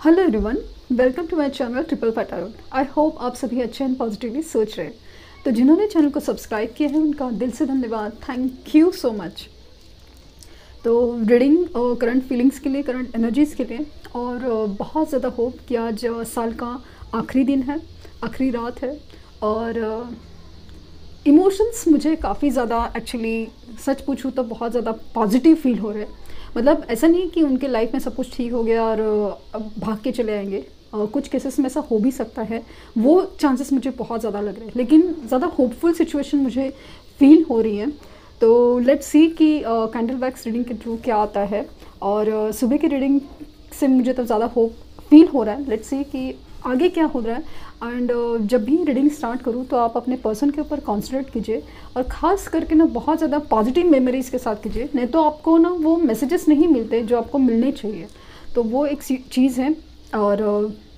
Hello everyone, welcome to my channel triple पटारोट। I hope आप सभी अच्छे एंड पॉजिटिवली सोच रहे हैं। तो जिन्होंने चैनल को सब्सक्राइब किया है उनका दिल से धन्यवाद, थैंक यू सो मच। तो रीडिंग करंट फीलिंग्स के लिए, करंट एनर्जीज़ के लिए, और बहुत ज़्यादा होप कि आज साल का आखिरी दिन है, आखिरी रात है, और इमोशंस मुझे काफ़ी ज़्यादा, एक्चुअली सच पूछूँ तो बहुत ज़्यादा पॉजिटिव फील हो रहे हैं। मतलब ऐसा नहीं कि उनके लाइफ में सब कुछ ठीक हो गया और अब भाग के चले आएंगे। कुछ केसेस में ऐसा हो भी सकता है, वो चांसेस मुझे बहुत ज़्यादा लग रहे हैं, लेकिन ज़्यादा होपफुल सिचुएशन मुझे फील हो रही है। तो लेट्स सी कि कैंडल वैक्स रीडिंग के थ्रू क्या आता है। और सुबह की रीडिंग से मुझे तो ज़्यादा होप फील हो रहा है। लेट्स सी कि आगे क्या हो रहा है। एंड जब भी रीडिंग स्टार्ट करूँ तो आप अपने पर्सन के ऊपर कॉन्सेंट्रेट कीजिए, और ख़ास करके ना बहुत ज़्यादा पॉजिटिव मेमोरीज़ के साथ कीजिए, नहीं तो आपको ना वो मैसेजेस नहीं मिलते जो आपको मिलने चाहिए। तो वो एक चीज़ है, और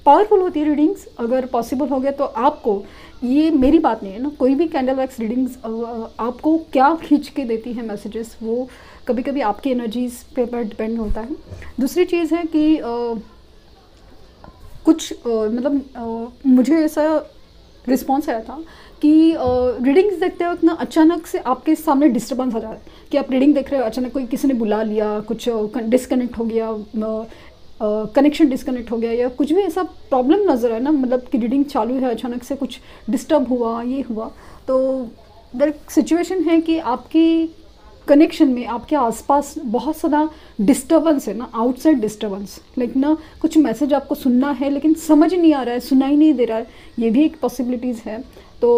पावरफुल होती है रीडिंग्स। अगर पॉसिबल हो गया तो आपको, ये मेरी बात नहीं है ना, कोई भी कैंडल वैक्स रीडिंग्स आपको क्या खींच के देती है मैसेजेस, वो कभी कभी आपकी एनर्जीज़ पे पर डिपेंड होता है। दूसरी चीज़ है कि कुछ मुझे ऐसा रिस्पॉन्स आया था कि रीडिंग्स देखते वक्त ना अचानक से आपके सामने डिस्टर्बेंस आ जा रहा है कि आप रीडिंग देख रहे हो, अचानक कोई किसी ने बुला लिया, कुछ डिस्कनेक्ट हो गया, कनेक्शन डिस्कनेक्ट हो गया, या कुछ भी ऐसा प्रॉब्लम नज़र आए ना, मतलब कि रीडिंग चालू है, अचानक से कुछ डिस्टर्ब हुआ, ये हुआ। तो दर सिचुएशन है कि आपकी कनेक्शन में, आपके आसपास बहुत ज़्यादा डिस्टर्बेंस है ना, आउटसाइड डिस्टर्बेंस, लाइक ना कुछ मैसेज आपको सुनना है लेकिन समझ ही नहीं आ रहा है, सुनाई नहीं दे रहा है, ये भी एक पॉसिबिलिटीज़ है। तो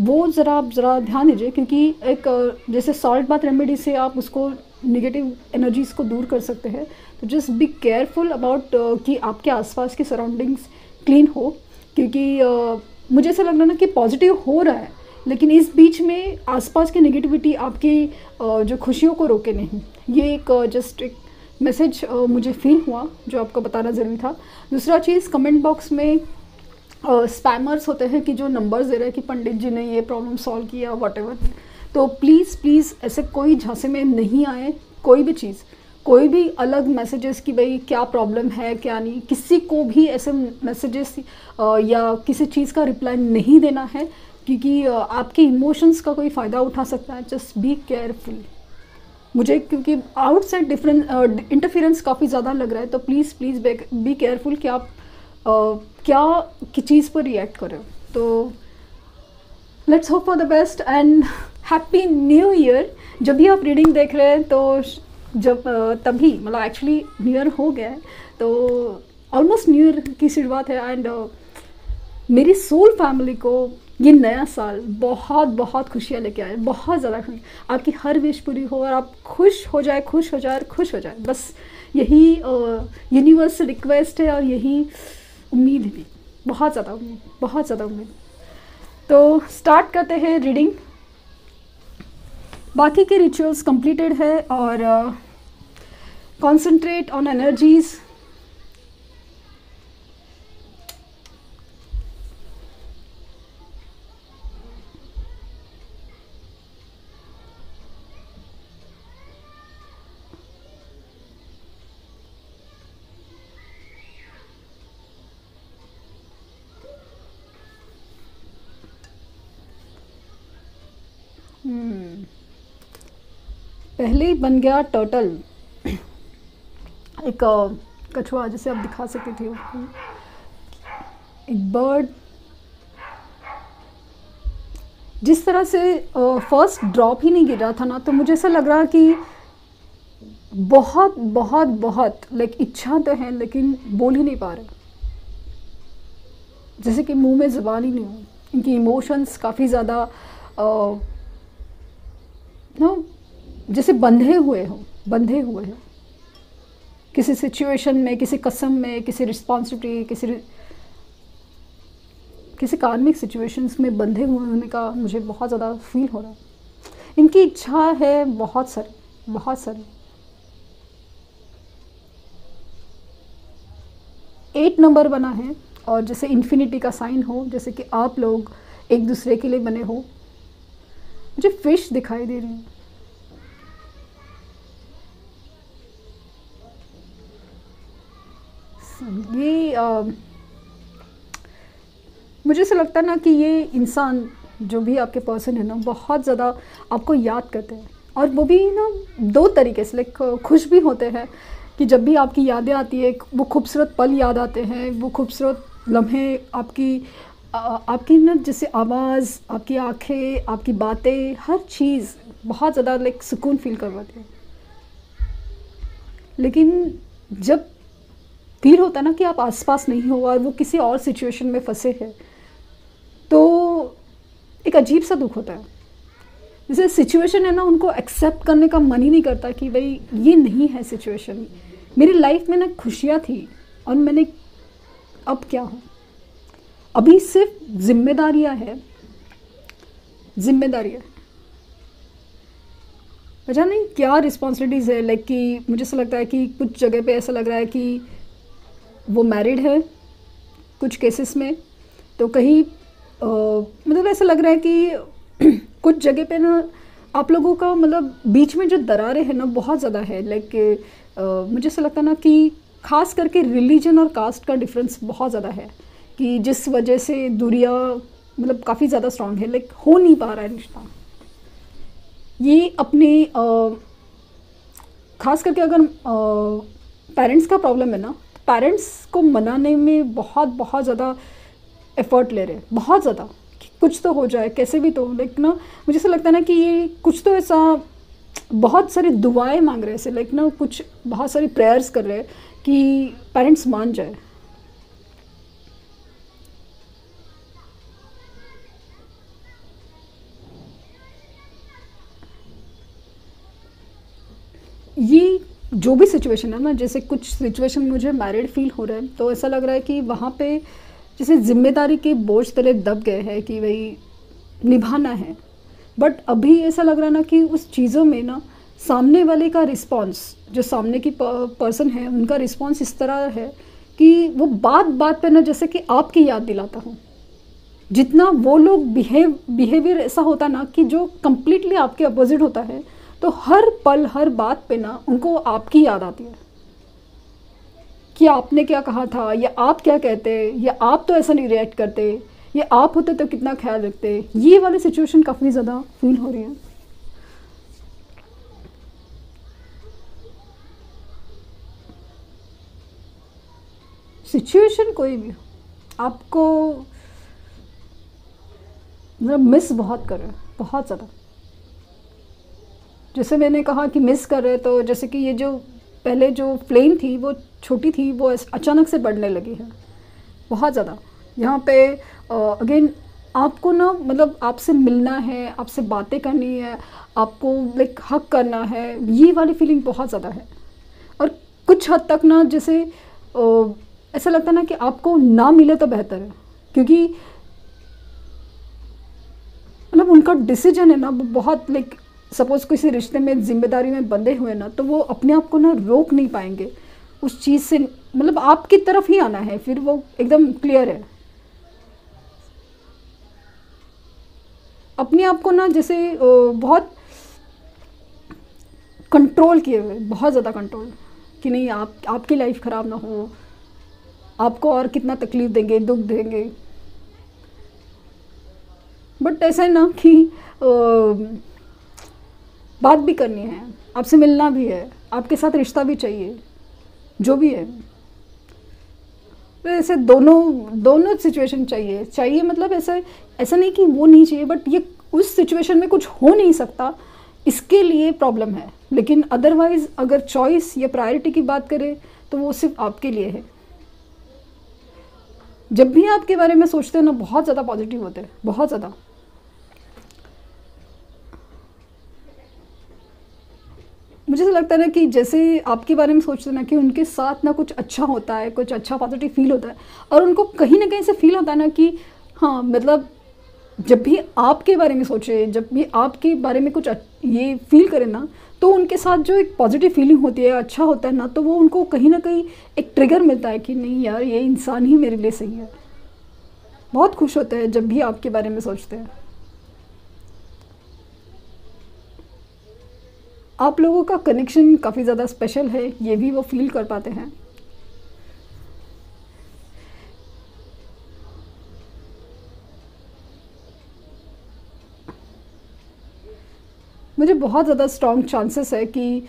वो आप ज़रा ध्यान दीजिए, क्योंकि एक जैसे सॉल्ट बाथ रेमेडी से आप उसको निगेटिव एनर्जीज़ को दूर कर सकते हैं। तो जस्ट बी केयरफुल अबाउट कि आपके आसपास की सराउंडिंग्स क्लीन हो, क्योंकि मुझे ऐसा लग रहा है ना कि पॉजिटिव हो रहा है, लेकिन इस बीच में आसपास की नेगेटिविटी आपकी जो खुशियों को रोके नहीं। ये एक जस्ट एक मैसेज मुझे फील हुआ जो आपको बताना ज़रूरी था। दूसरा चीज़, कमेंट बॉक्स में स्पैमर्स होते हैं कि जो नंबर्स दे रहे हैं कि पंडित जी ने ये प्रॉब्लम सॉल्व किया, व्हाटएवर। तो प्लीज़ प्लीज़ ऐसे कोई झांसे में नहीं आए। कोई भी चीज़, कोई भी अलग मैसेजेस कि भाई क्या प्रॉब्लम है क्या नहीं, किसी को भी ऐसे मैसेजेस या किसी चीज़ का रिप्लाई नहीं देना है, क्योंकि आपके इमोशंस का कोई फ़ायदा उठा सकता है। Just be careful. मुझे क्योंकि आउटसाइड डिफरेंट इंटरफेरेंस काफ़ी ज़्यादा लग रहा है, तो प्लीज़ प्लीज़ बी केयरफुल कि आप क्या की चीज़ पर रिएक्ट करें। तो let's hope for the best and happy new year. जब भी आप रीडिंग देख रहे हैं तो जब तभी, मतलब एक्चुअली न्यू ईयर हो गया है, तो ऑलमोस्ट न्यू ईयर की शुरुआत है। एंड मेरी सोल फैमिली को ये नया साल बहुत बहुत खुशियाँ लेके आए, बहुत ज़्यादा खुशी। आपकी हर विश पूरी हो और आप खुश हो जाए, खुश हो जाए और खुश हो जाए, बस यही यूनिवर्स से रिक्वेस्ट है, और यही उम्मीद भी, बहुत ज़्यादा उम्मीद, बहुत ज़्यादा उम्मीद। तो स्टार्ट करते हैं रीडिंग। बाकी के रिचुअल्स कंप्लीटेड है, और कॉन्सेंट्रेट ऑन एनर्जीज़। पहले ही बन गया टर्टल, एक कछुआ जिसे आप दिखा सकते थे, एक बर्ड। जिस तरह से फर्स्ट ड्रॉप ही नहीं गिरा था ना, तो मुझे ऐसा लग रहा कि बहुत बहुत बहुत लाइक इच्छा तो है लेकिन बोल ही नहीं पा रहे, जैसे कि मुंह में ज़ुबान ही नहीं हो। इनकी इमोशंस काफ़ी ज़्यादा नो जैसे बंधे हुए हो, बंधे हुए हैं किसी सिचुएशन में, किसी कसम में, किसी रिस्पॉन्सिबिलिटी, किसी कार्मिक सिचुएशंस में बंधे हुए होने का मुझे बहुत ज़्यादा फील हो रहा है। इनकी इच्छा है बहुत सारी, बहुत सारी। 8 नंबर बना है, और जैसे इन्फिनिटी का साइन हो, जैसे कि आप लोग एक दूसरे के लिए बने हो। मुझे फिश दिखाई दे रही है, ये मुझे ऐसा लगता है ना कि ये इंसान जो भी आपके पर्सन है ना बहुत ज़्यादा आपको याद करते हैं, और वो भी ना दो तरीके से, लाइक खुश भी होते हैं कि जब भी आपकी यादें आती है वो खूबसूरत पल याद आते हैं, वो खूबसूरत लम्हे आपकी ना जैसे आवाज़, आपकी आंखें, आपकी बातें, हर चीज़ बहुत ज़्यादा लाइक सुकून फील करवाती है। लेकिन जब फील होता है ना कि आप आसपास नहीं हो और वो किसी और सिचुएशन में फंसे हैं, तो एक अजीब सा दुख होता है। जैसे सिचुएशन है ना, उनको एक्सेप्ट करने का मन ही नहीं करता कि भाई ये नहीं है सिचुएशन। मेरी लाइफ में ना खुशियाँ थी और मैंने अब क्या हूँ, अभी सिर्फ जिम्मेदारियाँ हैं, जिम्मेदारियाँ पता नहीं क्या रिस्पॉन्सिबिलिटीज़ है। लाइक कि मुझे ऐसा लगता है कि कुछ जगह पे ऐसा लग रहा है कि वो मैरिड है, कुछ केसेस में तो कहीं मतलब ऐसा लग रहा है कि कुछ जगह पे ना आप लोगों का मतलब बीच में जो दरारें हैं ना बहुत ज़्यादा है। लाइक मुझे ऐसा लगता है ना कि ख़ास करके रिलीजन और कास्ट का डिफरेंस बहुत ज़्यादा है, कि जिस वजह से दूरियाँ मतलब काफ़ी ज़्यादा स्ट्रांग है, लाइक हो नहीं पा रहा है रिश्ता। ये अपने ख़ास करके अगर पेरेंट्स का प्रॉब्लम है ना, पेरेंट्स को मनाने में बहुत बहुत ज़्यादा एफर्ट ले रहे हैं, बहुत ज़्यादा, कि कुछ तो हो जाए कैसे भी तो। लाइक ना मुझे ऐसा लगता है ना कि ये कुछ तो ऐसा बहुत सारी दुआएं मांग रहे हैं ऐसे, लाइक ना कुछ बहुत सारी प्रेयर्स कर रहे हैं कि पेरेंट्स मान जाए। ये जो भी सिचुएशन है ना, जैसे कुछ सिचुएशन मुझे मैरिड फील हो रहा है तो ऐसा लग रहा है कि वहाँ पे जैसे जिम्मेदारी के बोझ तले दब गए हैं कि भाई निभाना है। बट अभी ऐसा लग रहा है ना कि उस चीज़ों में ना सामने वाले का रिस्पॉन्स, जो सामने की पर्सन है उनका रिस्पॉन्स इस तरह है कि वो बात बात पे ना जैसे कि आपकी याद दिलाता हूँ। जितना वो लोग बिहेवियर ऐसा होता ना कि जो कम्प्लीटली आपके अपोजिट होता है, तो हर पल हर बात पे ना उनको आपकी याद आती है कि आपने क्या कहा था, या आप क्या कहते, या आप तो ऐसा नहीं रिएक्ट करते, या आप होते तो कितना ख्याल रखते। ये वाली सिचुएशन काफ़ी ज़्यादा फील हो रही है। सिचुएशन कोई भी आपको मतलब मिस बहुत कर रहे हैं, बहुत ज़्यादा। जैसे मैंने कहा कि मिस कर रहे, तो जैसे कि ये जो पहले जो फ्लेम थी वो छोटी थी, वो अचानक से बढ़ने लगी है बहुत ज़्यादा। यहाँ पे अगेन आपको ना मतलब आपसे मिलना है, आपसे बातें करनी है, आपको लाइक हक करना है, ये वाली फीलिंग बहुत ज़्यादा है। और कुछ हद तक ना जैसे ऐसा लगता है ना कि आपको ना मिले तो बेहतर है, क्योंकि मतलब उनका डिसीजन है ना वो बहुत लाइक सपोज़ किसी रिश्ते में जिम्मेदारी में बंधे हुए ना, तो वो अपने आप को ना रोक नहीं पाएंगे उस चीज़ से, मतलब आपकी तरफ ही आना है, फिर वो एकदम क्लियर है। अपने आप को ना जैसे बहुत कंट्रोल किए हुए, बहुत ज़्यादा कंट्रोल, कि नहीं आपकी लाइफ ख़राब ना हो, आपको और कितना तकलीफ़ देंगे, दुख देंगे। बट ऐसा है ना कि बात भी करनी है, आपसे मिलना भी है, आपके साथ रिश्ता भी चाहिए, जो भी है। तो ऐसे दोनों सिचुएशन चाहिए मतलब ऐसा नहीं कि वो नहीं चाहिए, बट ये उस सिचुएशन में कुछ हो नहीं सकता, इसके लिए प्रॉब्लम है। लेकिन अदरवाइज़ अगर चॉइस या प्रायोरिटी की बात करें तो वो सिर्फ आपके लिए है। जब भी आपके बारे में सोचते हैं ना बहुत ज़्यादा पॉजिटिव होते हैं, बहुत ज़्यादा। मुझे ऐसा लगता है ना कि जैसे आपके बारे में सोचते हैं ना कि उनके साथ ना कुछ अच्छा होता है, कुछ अच्छा पॉजिटिव फील होता है, और उनको कहीं ना कहीं से फील होता है ना कि हाँ मतलब जब भी आपके बारे में सोचे, जब भी आपके बारे में कुछ ये फील करें ना, तो उनके साथ जो एक पॉजिटिव फीलिंग होती है, अच्छा होता है ना, तो वो उनको कहीं ना कहीं एक ट्रिगर मिलता है कि नहीं यार ये इंसान ही मेरे लिए सही है। बहुत खुश होते हैं जब भी आपके बारे में सोचते हैं। आप लोगों का कनेक्शन काफ़ी ज़्यादा स्पेशल है, ये भी वो फील कर पाते हैं। मुझे बहुत ज़्यादा स्ट्रॉन्ग चांसेस है कि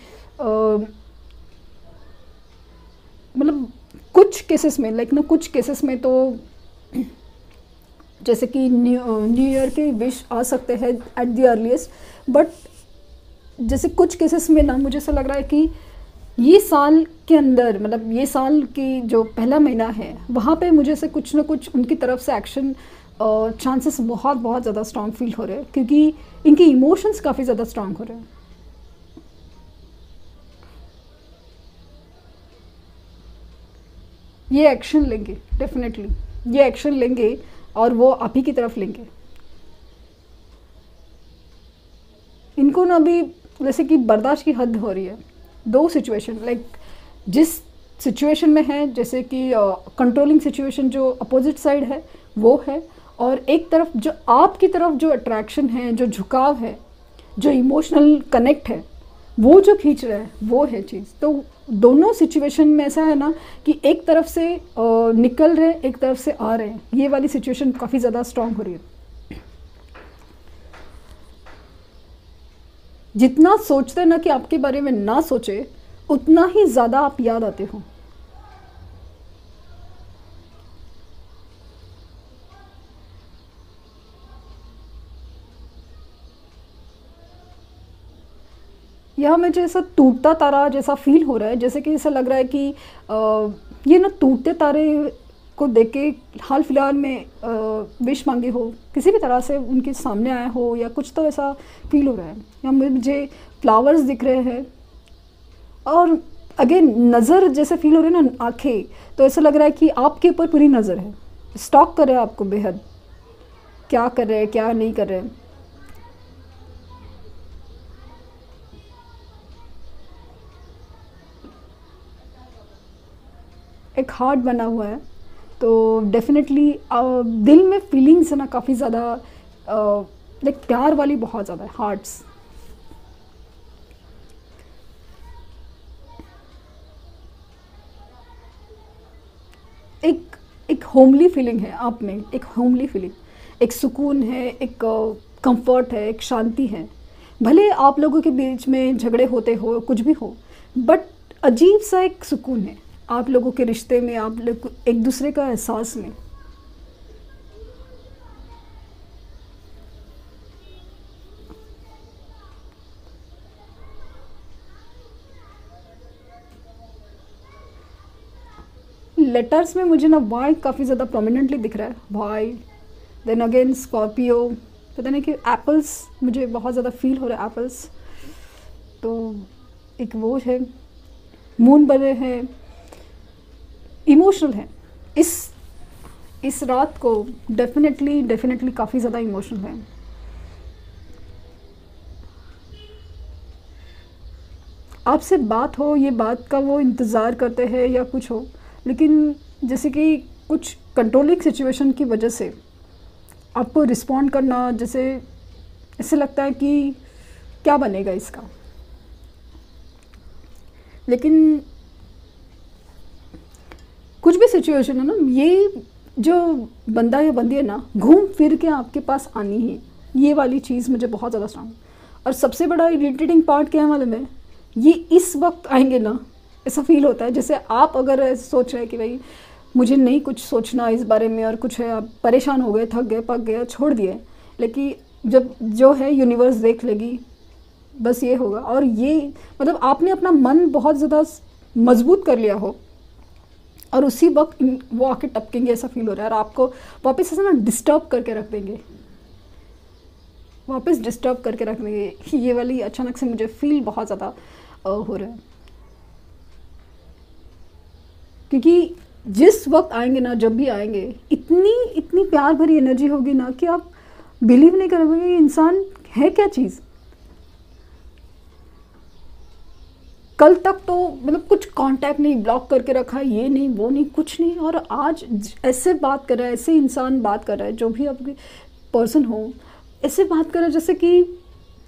मतलब कुछ केसेस में, लाइक ना कुछ केसेस में तो जैसे कि न्यू ईयर के विश आ सकते हैं एट द अर्लीस्ट, बट जैसे कुछ केसेस में ना मुझे ऐसा लग रहा है कि ये साल के अंदर, मतलब ये साल की जो पहला महीना है वहाँ पे मुझे से कुछ ना कुछ उनकी तरफ से एक्शन चांसेस बहुत बहुत ज़्यादा स्ट्रांग फील हो रहे हैं, क्योंकि इनकी इमोशंस काफ़ी ज़्यादा स्ट्रांग हो रहे हैं। ये एक्शन लेंगे, डेफिनेटली ये एक्शन लेंगे और वो आप ही की तरफ लेंगे। इनको ना अभी जैसे कि बर्दाश्त की हद हो रही है। दो सिचुएशन, लाइक जिस सिचुएशन में है, जैसे कि कंट्रोलिंग सिचुएशन जो अपोजिट साइड है वो है, और एक तरफ जो आपकी तरफ जो अट्रैक्शन है, जो झुकाव है, जो इमोशनल कनेक्ट है, वो जो खींच रहा है वो है चीज़। तो दोनों सिचुएशन में ऐसा है ना कि एक तरफ से निकल रहे, एक तरफ से आ रहे हैं। ये वाली सिचुएशन काफ़ी ज़्यादा स्ट्रांग हो रही है। जितना सोचते ना कि आपके बारे में ना सोचे, उतना ही ज़्यादा आप याद आते हो। यह मुझे ऐसा टूटता तारा जैसा फील हो रहा है, जैसे कि ऐसा लग रहा है कि ये ना टूटते तारे को देख के हाल फिलहाल में विश मांगे हो, किसी भी तरह से उनके सामने आया हो, या कुछ तो ऐसा फील हो रहा है। या मुझे फ्लावर्स दिख रहे हैं, और अगेन नज़र जैसे फील हो रही है ना, आंखें, तो ऐसा लग रहा है कि आपके ऊपर पूरी नज़र है, स्टॉक कर रहे हैं आपको बेहद, क्या कर रहे हैं क्या नहीं कर रहे हैं। एक हार्ट बना हुआ है, तो डेफिनेटली दिल में फीलिंग्स है ना काफ़ी ज़्यादा, लाइक प्यार वाली बहुत ज़्यादा है, हार्ट्स। एक होमली फीलिंग है आप में, एक होमली फीलिंग, एक सुकून है, एक कंफर्ट है, एक शांति है। भले आप लोगों के बीच में झगड़े होते हो, कुछ भी हो, बट अजीब सा एक सुकून है आप लोगों के रिश्ते में, आप लोग एक दूसरे का एहसास में। लेटर्स में मुझे ना वाई काफ़ी ज़्यादा प्रोमिनेंटली दिख रहा है, वाई, देन अगेन स्कॉर्पियो, पता नहीं कि एप्पल्स मुझे बहुत ज़्यादा फील हो रहा है, एप्पल्स। तो एक वो है, मून बने हैं, इमोशनल है। इस रात को डेफिनेटली काफ़ी ज़्यादा इमोशनल है। आपसे बात हो, ये बात का वो इंतज़ार करते हैं या कुछ हो, लेकिन जैसे कि कुछ कंट्रोलिंग सिचुएशन की वजह से आपको रिस्पॉन्ड करना, जैसे ऐसे लगता है कि क्या बनेगा इसका। लेकिन कुछ भी सिचुएशन है ना, ये जो बंदा या बंदी है ना, घूम फिर के आपके पास आनी है। ये वाली चीज़ मुझे बहुत ज़्यादा स्ट्रांग। और सबसे बड़ा इरिटेटिंग पार्ट क्या है मालूम है, ये इस वक्त आएंगे ना, ऐसा फील होता है जैसे आप अगर सोच रहे हैं कि भाई मुझे नहीं कुछ सोचना इस बारे में, और कुछ है, आप परेशान हो गए, थक गए, पक गए, छोड़ दिए, लेकिन जब जो है यूनिवर्स देख लेगी, बस ये होगा। और ये मतलब आपने अपना मन बहुत ज़्यादा मजबूत कर लिया हो, और उसी वक्त वो आके टपकेंगे, ऐसा फील हो रहा है, और आपको वापस ऐसा ना डिस्टर्ब करके रख देंगे, वापस डिस्टर्ब करके रख देंगे। ये वाली अचानक से मुझे फील बहुत ज़्यादा हो रहा है, क्योंकि जिस वक्त आएंगे ना, जब भी आएंगे, इतनी प्यार भरी एनर्जी होगी ना कि आप बिलीव नहीं करोगे ये इंसान है क्या चीज़। कल तक तो मतलब कुछ कांटेक्ट नहीं, ब्लॉक करके रखा है, ये नहीं वो नहीं, कुछ नहीं, और आज ऐसे बात कर रहा है, ऐसे इंसान बात कर रहा है, जो भी आपके पर्सन हो, ऐसे बात कर रहा है जैसे कि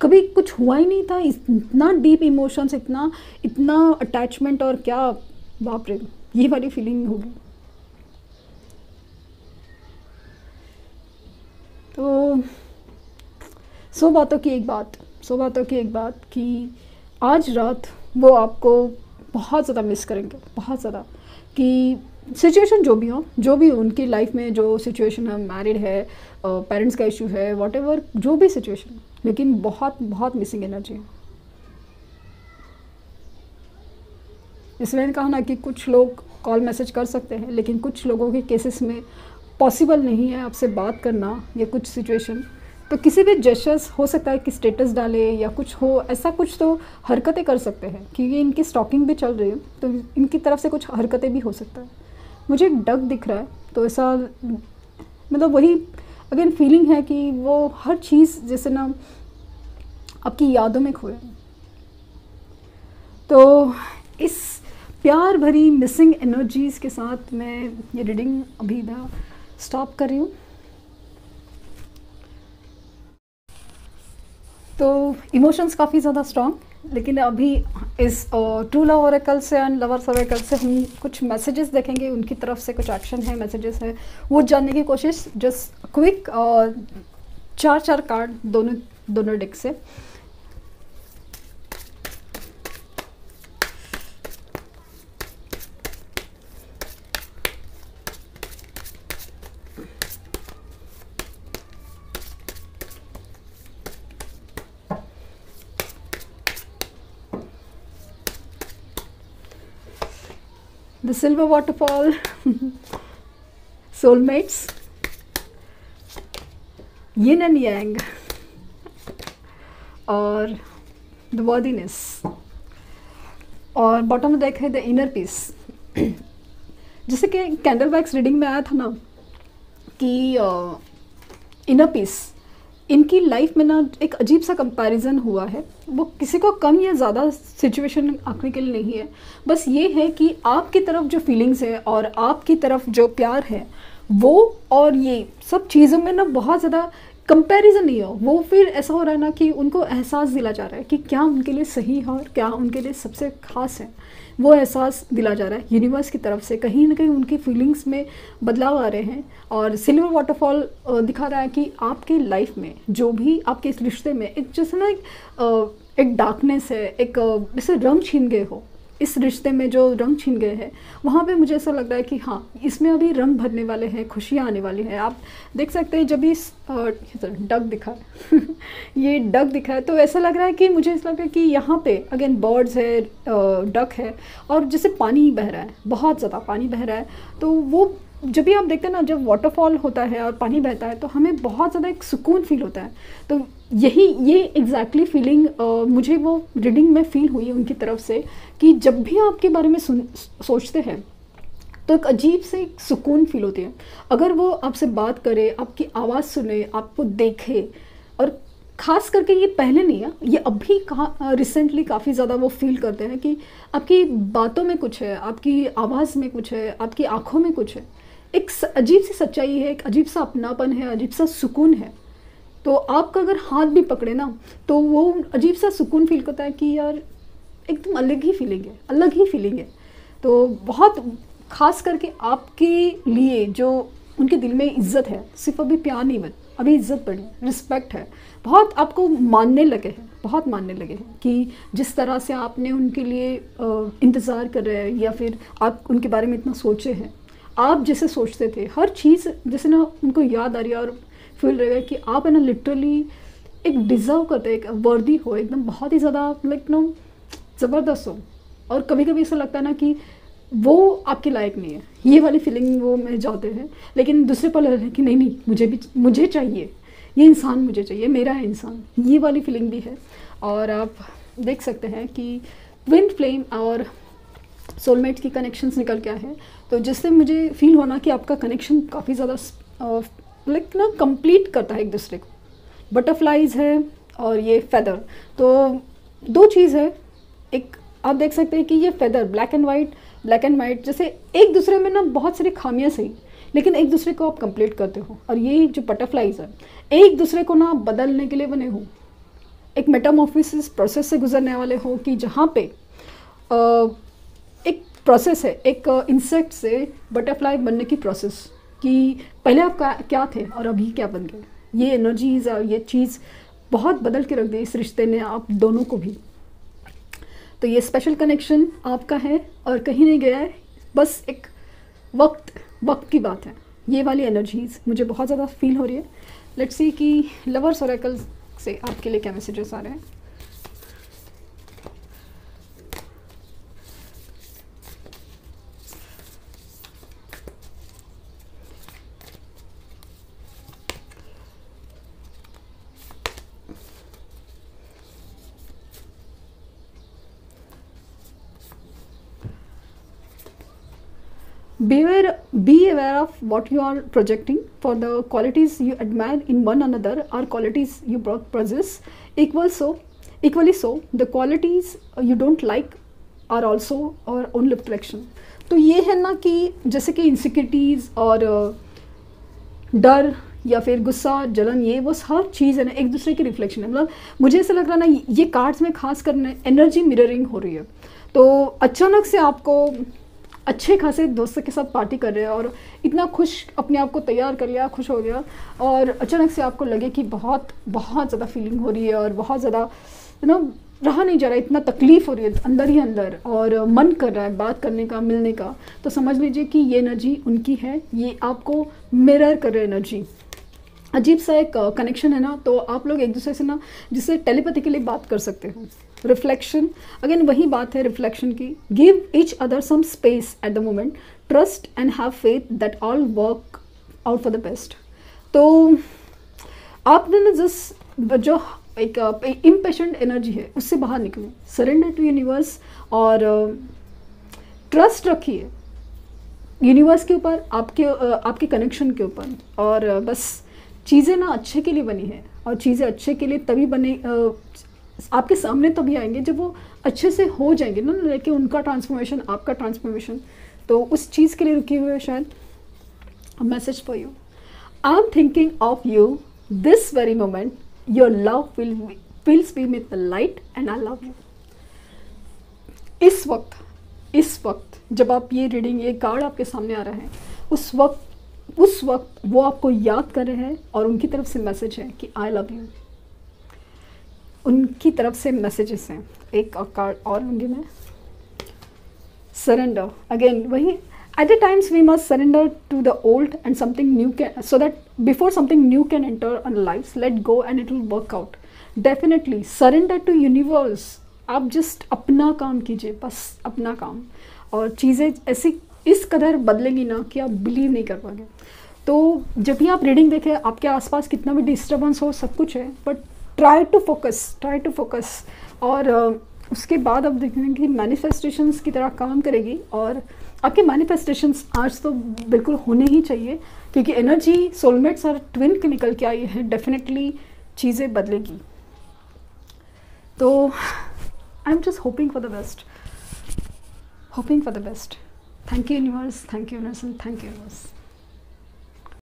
कभी कुछ हुआ ही नहीं था। इतना डीप इमोशंस, इतना अटैचमेंट, और क्या बाप रे, ये वाली फीलिंग होगी। तो 100 बातों की एक बात, 100 बातों की एक बात कि आज रात वो आपको बहुत ज़्यादा मिस करेंगे, बहुत ज़्यादा। कि सिचुएशन जो भी उनकी लाइफ में जो सिचुएशन है, मैरिड है, पेरेंट्स का इशू है, वॉटेवर जो भी सिचुएशन, लेकिन बहुत बहुत मिसिंग एनर्जी है। इसमें मैंने कहा ना कि कुछ लोग कॉल मैसेज कर सकते हैं, लेकिन कुछ लोगों के केसेस में पॉसिबल नहीं है आपसे बात करना या कुछ सिचुएशन। तो किसी भी जेस्चर्स हो सकता है कि स्टेटस डाले या कुछ हो, ऐसा कुछ तो हरकतें कर सकते हैं, क्योंकि इनकी स्टॉकिंग भी चल रही है, तो इनकी तरफ से कुछ हरकतें भी हो सकता है। मुझे एक डक दिख रहा है, तो ऐसा मतलब वही अगेन फीलिंग है कि वो हर चीज़ जैसे ना आपकी यादों में खोए। तो इस प्यार भरी मिसिंग एनर्जीज़ के साथ मैं ये रीडिंग अभी ना स्टॉप कर रही हूँ। तो इमोशंस काफ़ी ज़्यादा स्ट्रॉन्ग, लेकिन अभी इस ट्रू लव ओरेकल से एंड लवर्स ओरेकल से हम कुछ मैसेजेस देखेंगे, उनकी तरफ से कुछ एक्शन है, मैसेजेस है, वो जानने की कोशिश। जस्ट क्विक 4 कार्ड दोनों डेक से। The Silver Waterfall, Soulmates, Yin and Yang, और The Worthiness, और बॉटम डेक है द इनर पीस। जैसे कि कैंडल वैक्स रीडिंग में आया था ना कि इनर पीस, इनकी लाइफ में ना एक अजीब सा कंपैरिजन हुआ है। वो किसी को कम या ज़्यादा सिचुएशन आंकने के लिए नहीं है, बस ये है कि आपकी तरफ जो फीलिंग्स है और आपकी तरफ जो प्यार है वो, और ये सब चीज़ों में ना बहुत ज़्यादा कंपैरिजन नहीं हो। वो फिर ऐसा हो रहा है ना कि उनको एहसास दिला जा रहा है कि क्या उनके लिए सही है और क्या उनके लिए सबसे खास है। वो एहसास दिला जा रहा है यूनिवर्स की तरफ से। कहीं ना कहीं उनकी फीलिंग्स में बदलाव आ रहे हैं, और सिल्वर वाटरफॉल दिखा रहा है कि आपके लाइफ में जो भी आपके इस रिश्ते में एक जैसे ना एक डार्कनेस है, एक जैसे रंग छीन गए हो। इस रिश्ते में जो रंग छीन गए हैं, वहाँ पे मुझे ऐसा लग रहा है कि हाँ, इसमें अभी रंग भरने वाले हैं, खुशियाँ आने वाली हैं। आप देख सकते हैं जब इस डक दिखा है ये डक दिखा है, तो ऐसा लग रहा है कि मुझे ऐसा लग रहा है कि यहाँ पे अगेन बर्ड्स है, डक है, और जैसे पानी बह रहा है, बहुत ज़्यादा पानी बह रहा है। तो वो जब भी आप देखते हैं ना, जब वाटरफॉल होता है और पानी बहता है, तो हमें बहुत ज़्यादा एक सुकून फील होता है। तो ये एग्जैक्टली फीलिंग मुझे वो रीडिंग में फील हुई है उनकी तरफ से, कि जब भी आपके बारे में सोचते हैं तो एक अजीब से सुकून फील होती है। अगर वो आपसे बात करे, आपकी आवाज़ सुने, आपको देखे, और ख़ास करके ये पहले नहीं है, ये अभी रिसेंटली काफ़ी ज़्यादा वो फील करते हैं कि आपकी बातों में कुछ है, आपकी आवाज़ में कुछ है, आपकी आँखों में कुछ है। एक अजीब सी सच्चाई है, एक अजीब सा अपनापन है, अजीब सा सुकून है। तो आपका अगर हाथ भी पकड़े ना, तो वो अजीब सा सुकून फील करता है कि यार एकदम अलग ही फीलिंग है, अलग ही फीलिंग है। तो बहुत खास करके आपके लिए जो उनके दिल में इज्जत है, सिर्फ अभी प्यार नहीं, अभी इज्जत बढ़ी, रिस्पेक्ट है, बहुत आपको मानने लगे हैं, बहुत मानने लगे हैं कि जिस तरह से आपने उनके लिए इंतज़ार कर रहे हैं, या फिर आप उनके बारे में इतना सोचे हैं, आप जैसे सोचते थे, हर चीज़ जैसे ना उनको याद आ रही है, और फील रहेगा कि आप है ना लिटरली एक डिज़र्व करते, एक वर्दी हो, एकदम बहुत ही ज़्यादा लाइक नो ज़बरदस्त हो। और कभी कभी ऐसा लगता है ना कि वो आपके लायक नहीं है, ये वाली फीलिंग वो में जाते हैं। लेकिन दूसरे पल है कि नहीं, मुझे चाहिए, ये इंसान मुझे चाहिए, मेरा है इंसान, ये वाली फीलिंग भी है। और आप देख सकते हैं कि ट्विन फ्लेम और सोलमेट की कनेक्शंस निकल के आए हैं, तो जिससे मुझे फील होना कि आपका कनेक्शन काफ़ी ज़्यादा लाइक ना कंप्लीट करता है एक दूसरे को। बटरफ्लाइज है और ये फेदर, तो दो चीज़ है। एक आप देख सकते हैं कि ये फेदर ब्लैक एंड वाइट जैसे एक दूसरे में ना बहुत सारी खामियां सही, लेकिन एक दूसरे को आप कंप्लीट करते हो। और ये जो बटरफ्लाइज है, एक दूसरे को ना बदलने के लिए बने हो, एक मेटामॉर्फोसिस प्रोसेस से गुजरने वाले हो, कि जहाँ पे एक प्रोसेस है, एक इंसेक्ट से बटरफ्लाई बनने की प्रोसेस, कि पहले आप क्या थे और अभी क्या बन गए। ये एनर्जीज और ये चीज़ बहुत बदल के रख दिया इस रिश्ते ने आप दोनों को भी। तो ये स्पेशल कनेक्शन आपका है और कहीं नहीं गया है, बस एक वक्त की बात है। ये वाली एनर्जीज मुझे बहुत ज़्यादा फील हो रही है। लेट्स सी कि लवर्स ओरेकल से आपके लिए क्या मैसेजेस आ रहे हैं। Be aware of what you are projecting, for the qualities you admire in one another are qualities you both possess. Equally so, the qualities you don't like are also our own reflection. तो ये है ना कि जैसे कि insecurities और डर या फिर गुस्सा, जलन, ये वो हर चीज़ है ना एक दूसरे की रिफ्लेक्शन है। मतलब मुझे ऐसा लग रहा है ना, ये कार्ड्स में खास कर एनर्जी मिररिंग हो रही है। तो अचानक से आपको अच्छे खासे दोस्तों के साथ पार्टी कर रहे हैं और इतना खुश अपने आप को तैयार कर लिया, खुश हो गया, और अचानक से आपको लगे कि बहुत बहुत ज़्यादा फीलिंग हो रही है और बहुत ज़्यादा रहा नहीं जा रहा है, इतना तकलीफ़ हो रही है अंदर ही अंदर और मन कर रहा है बात करने का, मिलने का। तो समझ लीजिए कि ये एनर्जी उनकी है, ये आपको मिरर कर रहे एनर्जी। अजीब सा एक कनेक्शन है ना, तो आप लोग एक दूसरे से ना जिससे टेलीपैथिकली बात कर सकते हो। रिफ्लेक्शन, अगेन वही बात है रिफ्लेक्शन की। Give each other some space at the moment, trust and have faith that all work out for the best. तो आपने ना जस्ट जो एक इम्पेशेंट एनर्जी है उससे बाहर निकले, सरेंडर टू यूनिवर्स और ट्रस्ट रखिए यूनिवर्स के ऊपर, आपके कनेक्शन के ऊपर, और बस चीज़ें ना अच्छे के लिए बनी है और चीज़ें अच्छे के लिए तभी बने, आपके सामने तभी आएंगे जब वो अच्छे से हो जाएंगे ना, लेके उनका ट्रांसफॉर्मेशन, आपका ट्रांसफॉर्मेशन। तो उस चीज़ के लिए रुके हुए शायद। Message for you, I am thinking of you this very moment, your love fills me with the light and I love you। इस वक्त जब आप ये रीडिंग, ये कार्ड आपके सामने आ रहा है, उस वक्त वो आपको याद कर रहे हैं और उनकी तरफ से मैसेज है कि आई लव यू। उनकी तरफ से मैसेजेस हैं। एक कार्ड और लूँगी मैं, सरेंडर। अगेन वही, at the times we must surrender to the old and something new can, so that before something new can enter on life, let go and it will work out. Definitely surrender to universe. आप just अपना काम कीजिए, बस अपना काम, और चीज़ें ऐसी इस कदर बदलेंगी ना कि आप बिलीव नहीं कर पाओगे। तो जब भी आप रीडिंग देखें, आपके आसपास कितना भी डिस्टर्बेंस हो, सब कुछ है, बट ट्राई टू फोकस। और उसके बाद आप देखेंगे कि मैनिफेस्टेशंस की तरह काम करेगी, और आपके मैनिफेस्टेशंस आज तो बिल्कुल होने ही चाहिए, क्योंकि एनर्जी सोलमेट्स और ट्विन के निकल के आई है। डेफिनेटली चीज़ें बदलेगी। तो I am just hoping for the best. Thank you universe, thank you universe.